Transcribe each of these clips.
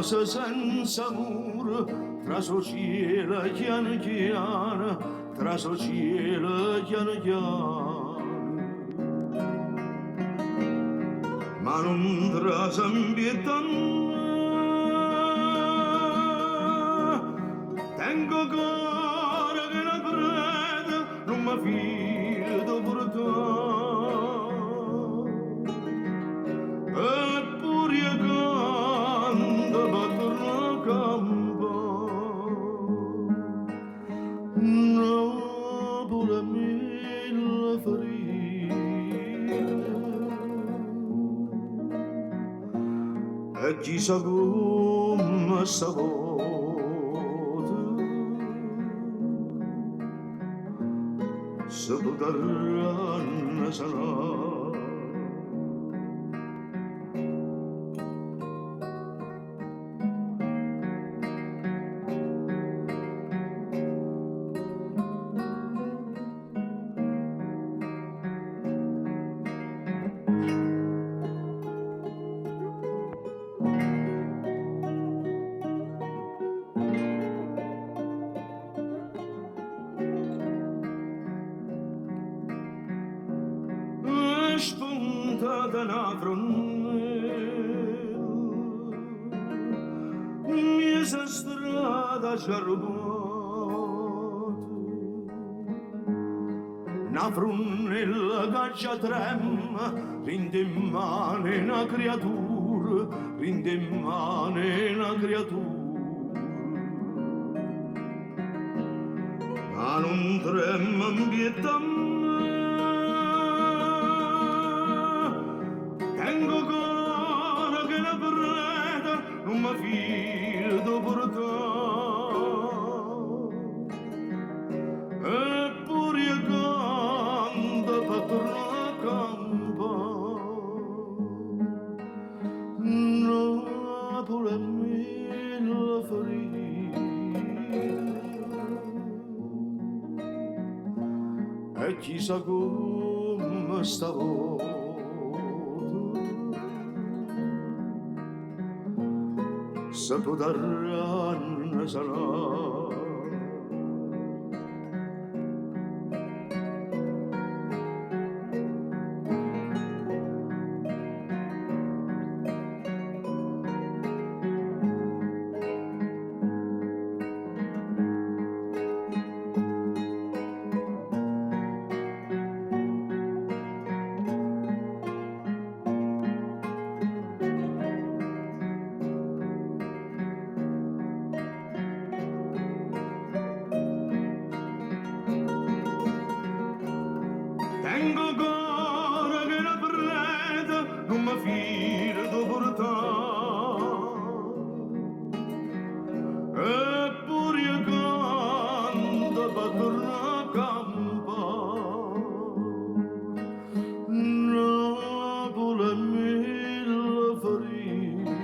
casa senza muro, tra cielo chiano chiano, tra cielo chiano chiano. Ma non trasa impietando, tengo cuore che la preda non mi fido portare. Eppure io canto per tornare a campo, Napoli a mille ferite, e chissà come stavolta se potranno sanare. Spuntata una fronella, mia strada sciarbata, una frunella che già trema, rinde in mano una creatura, rinde in mano una creatura. Ma non trema in pietà tengo cuore che la preda non mi fido portare. Eppure io canto per tornare a campo, Napoli a mille ferite, e chissà come stavolta se potranno sanare. Tengo cuore che la preda non mi fido portare. Eppure io canto per tornare a campo, Napoli a mille ferite,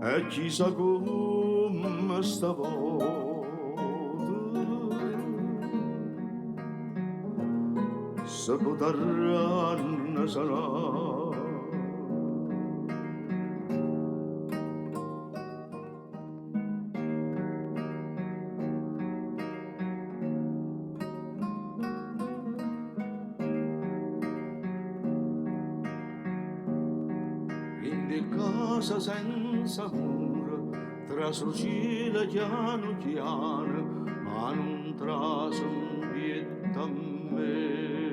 e chissà come stavolta se potranno sanare. Rinde casa senza muro, tra cielo chiano chiano, ma non trasa un pietà a me.